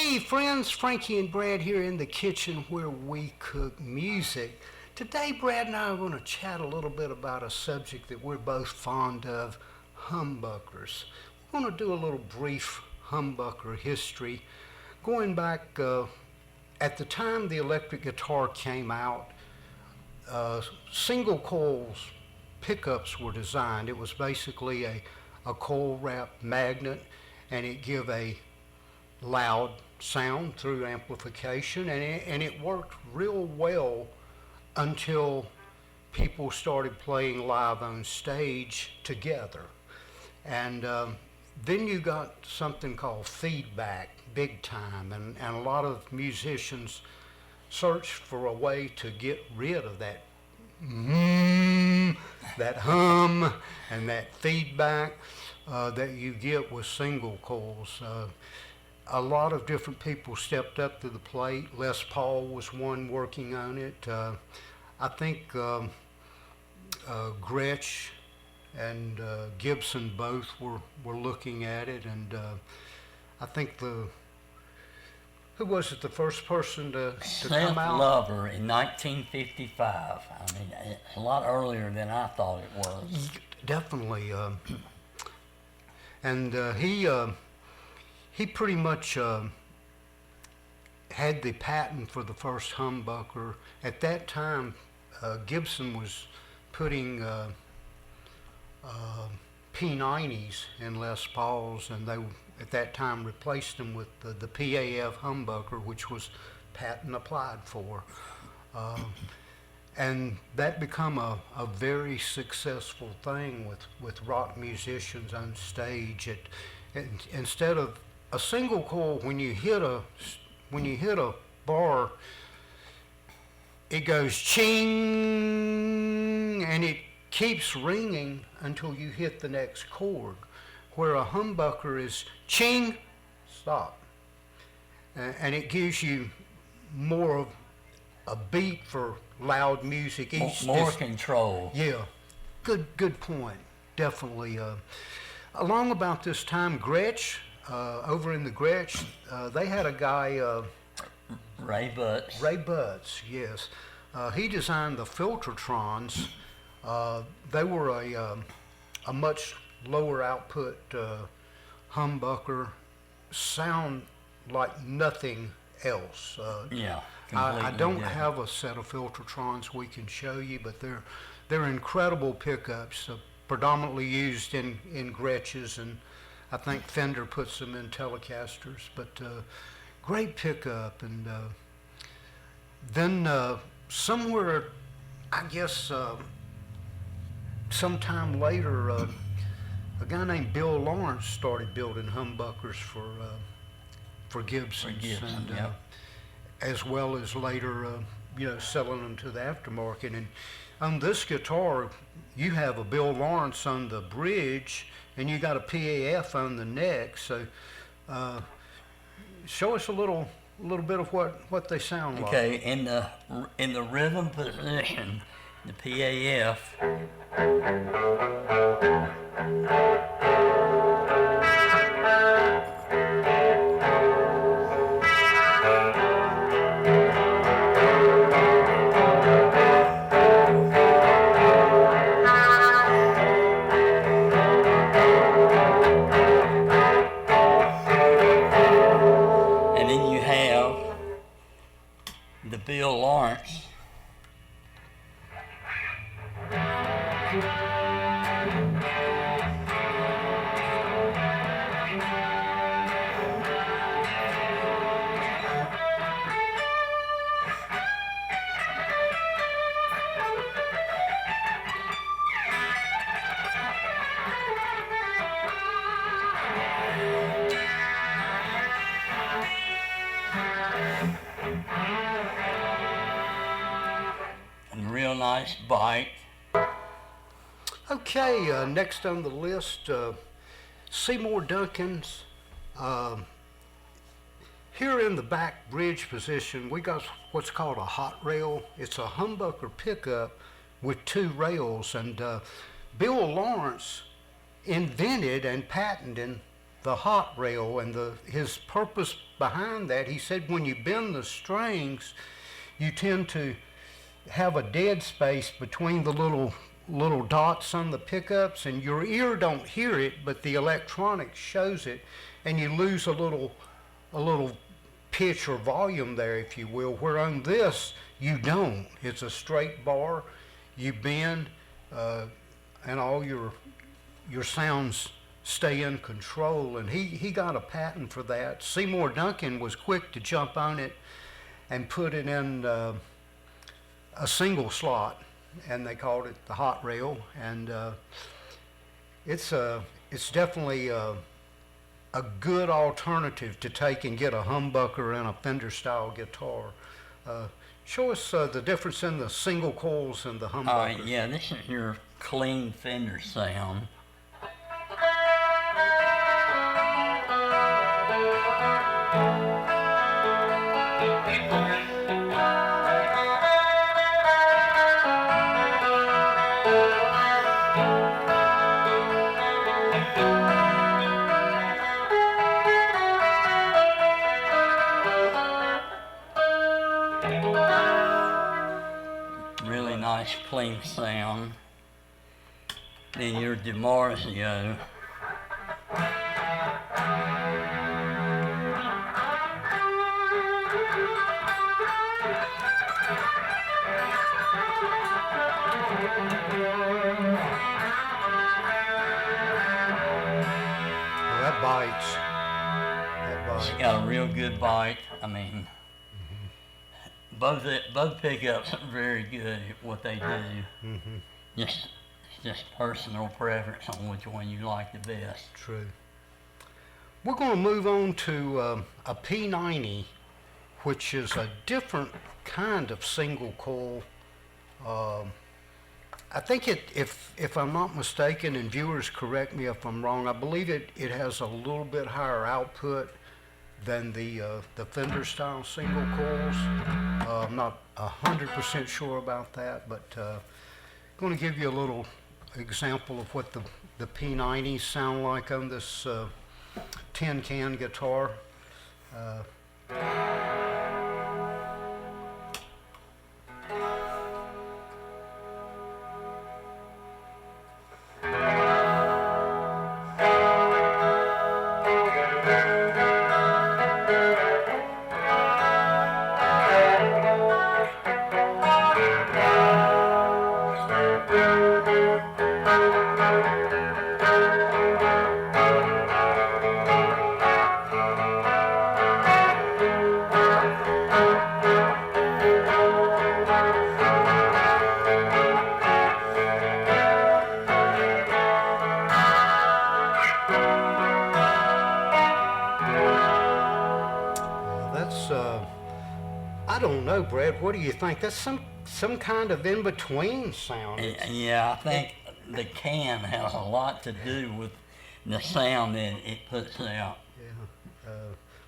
Hey friends, Frankie and Brad here in the kitchen where we cook music. Today Brad and I are going to chat a little bit about a subject that we're both fond of, humbuckers. We're going to do a little brief humbucker history. Going back, at the time the electric guitar came out, single coils pickups were designed. It was basically a coil wrapped magnet, and it gave a loud sound through amplification, and it worked real well until people started playing live on stage together. And then you got something called feedback big time, and a lot of musicians searched for a way to get rid of that that hum and that feedback that you get with single coils. A lot of different people stepped up to the plate. Les Paul was one working on it. I think Gretsch and Gibson both were looking at it, and I think who was it, the first person to come out? Seth Lover in 1955. I mean, a lot earlier than I thought it was. Definitely. And he pretty much had the patent for the first humbucker. At that time, Gibson was putting P90s in Les Pauls, and they at that time replaced them with the PAF humbucker, which was patent applied for. And that become a very successful thing with rock musicians on stage. Instead of a single coil, when you hit a bar, it goes ching, and it keeps ringing until you hit the next chord. Where a humbucker is ching, stop, and it gives you more of a beat for loud music. More control. Yeah, good point. Definitely. Along about this time, Gretsch. Over in the Gretsch, they had a guy, Ray Butts. Ray Butts, yes. He designed the Filtertrons. They were a much lower output humbucker, sound like nothing else. Yeah, I don't different. have a set of Filtertrons we can show you, but they're incredible pickups, predominantly used in Gretsch's, and I think Fender puts them in Telecasters, but great pickup. And then somewhere, I guess sometime later, a guy named Bill Lawrence started building humbuckers for Gibson, and yep. As well as later, selling them to the aftermarket. And on this guitar, you have a Bill Lawrence on the bridge, and you got a PAF on the neck. So, show us a little bit of what they sound like. Okay, in the rhythm position, the PAF. The Bill Lawrence. Real nice bite. Okay, next on the list, Seymour Duncan's. Here in the back bridge position, we got what's called a hot rail. It's a humbucker pickup with two rails, and Bill Lawrence invented and patented the hot rail, and his purpose behind that, he said when you bend the strings, you tend to have a dead space between the little dots on the pickups, and your ear don't hear it, but the electronics shows it, and you lose a little pitch or volume there, if you will, where on this you don't. It's a straight bar, you bend, and all your sounds stay in control, and he got a patent for that. Seymour Duncan was quick to jump on it and put it in a single slot, and they called it the hot rail, and it's definitely a good alternative to take and get a humbucker and a Fender style guitar. Show us the difference in the single coils and the humbucker. Yeah, this is your clean Fender sound. Really nice clean sound. Then your DiMarzio. Well, that bites. It's got a real good bite. I mean, both pickups are very good at what they do. Just personal preference on which one you like the best. True. We're going to move on to a P90, which is a different kind of single coil. I think if I'm not mistaken, and viewers correct me if I'm wrong, I believe it has a little bit higher output than the Fender style single coils. I'm not 100% sure about that, but I'm going to give you a little example of what the P90s sound like on this tin can guitar. I don't know, Brad. What do you think? That's some kind of in-between sound. Yeah, I think the can has a lot to do with the sound that it puts out. Yeah,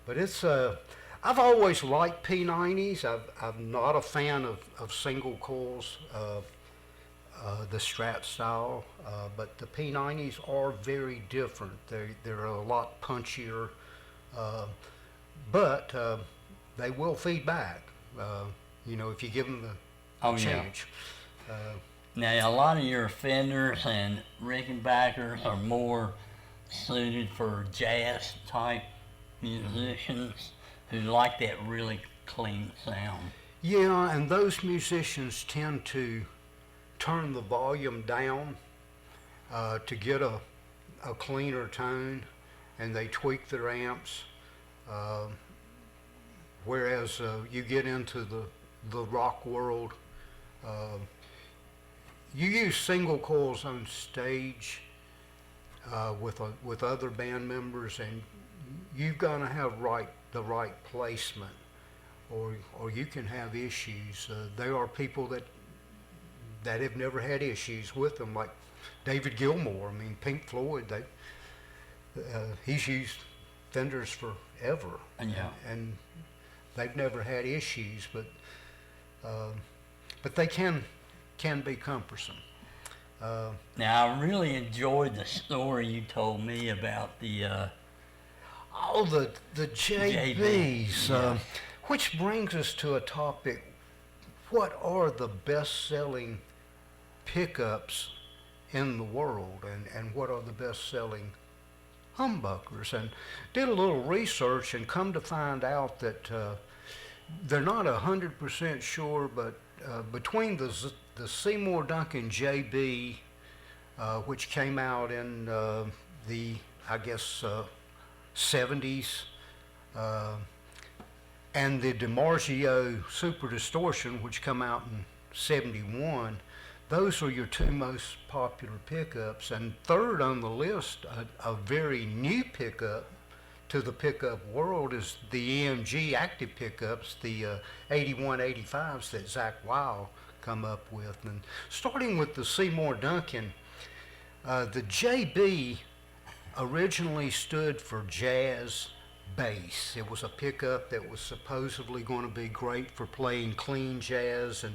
but it's I've always liked P90s. I'm not a fan of single coils, the Strat style, but the P90s are very different. They're a lot punchier, but they will feed back. If you give them the chance. Now, a lot of your Fenders and Rickenbackers are more suited for jazz type musicians who like that really clean sound. Yeah, and those musicians tend to turn the volume down to get a cleaner tone, and they tweak their amps. Whereas you get into the rock world, you use single coils on stage with other band members, and you've got to have the right placement, or you can have issues. There are people that have never had issues with them, like David Gilmour. I mean, Pink Floyd. He's used Fenders forever, and they've never had issues, but they can be cumbersome. Now, I really enjoyed the story you told me about the Oh, the JBs, yeah. which brings us to a topic. What are the best-selling pickups in the world, and what are the best-selling humbuckers? And did a little research and come to find out that they're not 100% sure, but between the Seymour Duncan JB, which came out in the, I guess, 70s, and the DiMarzio Super Distortion, which come out in 71, those are your two most popular pickups. And third on the list, a very new pickup to the pickup world, is the EMG active pickups, the 8185s that Zach Weil come up with. And starting with the Seymour Duncan, the JB originally stood for jazz bass. It was a pickup that was supposedly going to be great for playing clean jazz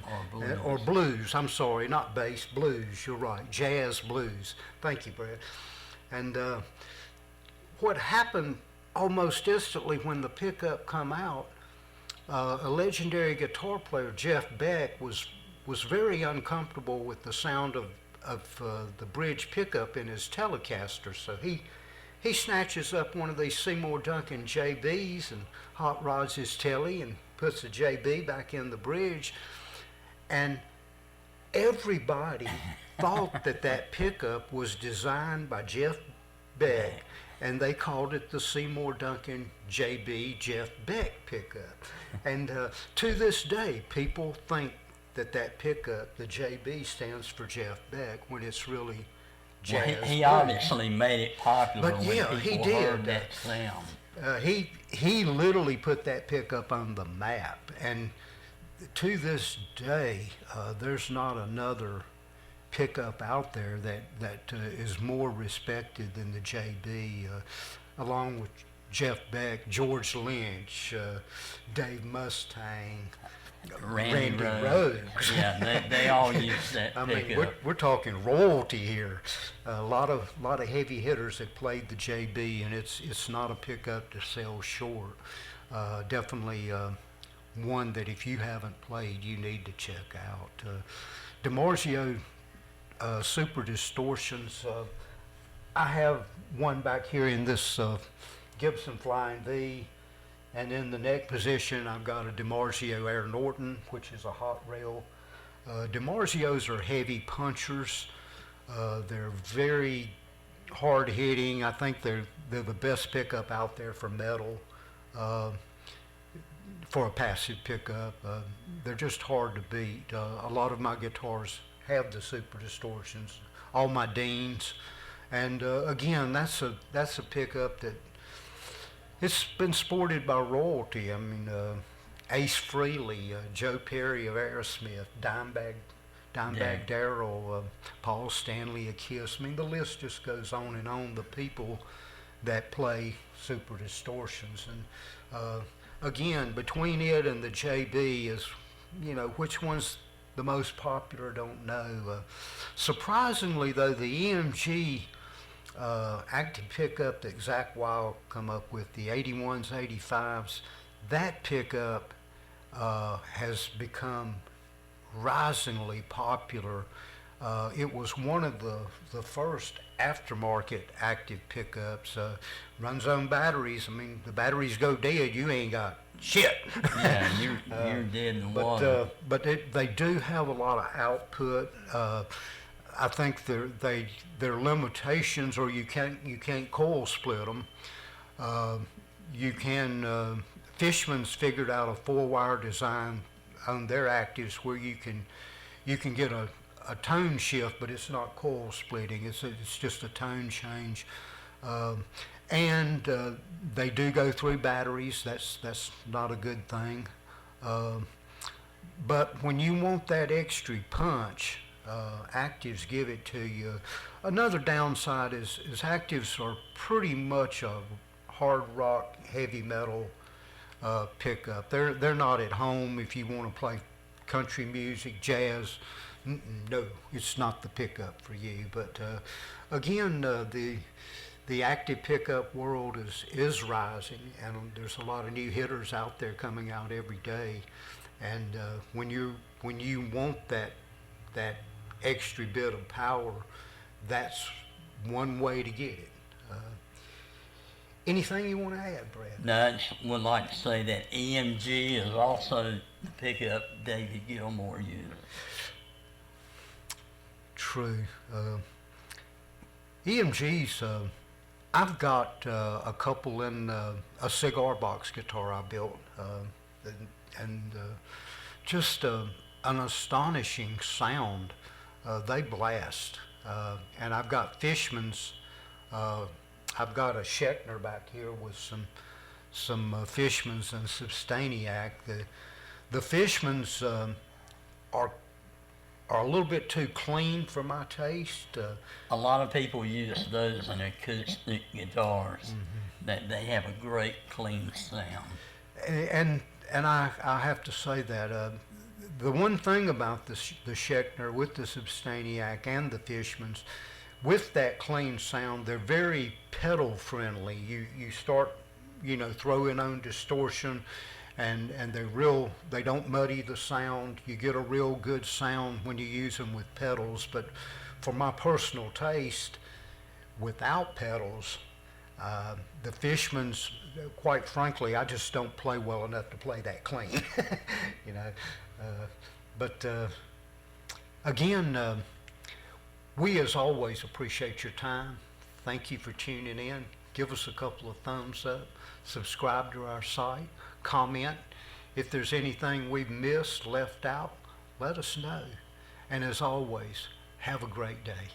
or blues. I'm sorry, not bass, blues. You're right, jazz blues. Thank you, Brad. And what happened almost instantly when the pickup come out, a legendary guitar player, Jeff Beck, was very uncomfortable with the sound of the bridge pickup in his Telecaster, so he snatches up one of these Seymour Duncan JBs and hot rods his Tele and puts the JB back in the bridge, and everybody thought that pickup was designed by Jeff Beck, and they called it the Seymour Duncan JB Jeff Beck pickup. And to this day, people think that pickup, the JB, stands for Jeff Beck, when it's really jazz. Well, he obviously made it popular when yeah, people heard that sound. He literally put that pickup on the map, and to this day, there's not another pickup out there that is more respected than the JB, along with Jeff Beck, George Lynch, Dave Mustang, Randy Rhoads. Yeah, they all use that I pickup. mean, we're talking royalty here. A lot of heavy hitters have played the JB, and it's not a pickup to sell short. Definitely one that if you haven't played, you need to check out. DiMarzio Super Distortions. I have one back here in this Gibson Flying V. And in the neck position, I've got a DiMarzio Air Norton, which is a hot rail. DiMarzios are heavy punchers. They're very hard hitting. I think they're the best pickup out there for metal, for a passive pickup. They're just hard to beat. A lot of my guitars have the Super Distortions, all my Deans. And again, that's a pickup that it's been sported by royalty. I mean, Ace Frehley, Joe Perry of Aerosmith, Dimebag Darrell, Paul Stanley of Kiss. I mean, the list just goes on and on. The people that play Super Distortions, and again, between it and the JB is, which one's the most popular? Don't know. Surprisingly, though, the EMG active pickup that Zach Weil come up with, the 81s, 85s, that pickup has become risingly popular. It was one of the first aftermarket active pickups. Runs on batteries. I mean, the batteries go dead, you ain't got shit. Yeah, you're dead in the water. But they do have a lot of output. I think their limitations, or you can't coil split them. You can Fishman's figured out a 4-wire design on their actives where you can get a tone shift, but it's not coil splitting. It's just a tone change, and they do go through batteries. That's not a good thing. But when you want that extra punch, actives give it to you. Another downside is actives are pretty much a hard rock, heavy metal pickup. They're not at home if you want to play country music, jazz. No, it's not the pickup for you. But again, the the active pickup world is rising, and there's a lot of new hitters out there coming out every day. And when you want that extra bit of power, that's one way to get it. Anything you want to add, Brad? No, I just would like to say that EMG is also the pickup David Gilmore uses. True. EMGs, I've got a couple in a cigar box guitar I built, and just an astonishing sound. They blast. And I've got Fishman's. I've got a Schechner back here with some Fishman's and Substaniac. The Fishman's are a little bit too clean for my taste. A lot of people use those in acoustic guitars. Mm-hmm. That they have a great clean sound. And I have to say that the one thing about the Schechner with the Substaniac and the Fishman's, with that clean sound, they're very pedal friendly. You start, throwing on distortion, and they don't muddy the sound. You get a real good sound when you use them with pedals. But for my personal taste, without pedals, the Fishman's, quite frankly, I just don't play well enough to play that clean. But again, we as always appreciate your time. Thank you for tuning in. Give us a couple of thumbs up. Subscribe to our site. Comment. If there's anything we've missed, left out, let us know. And as always, have a great day.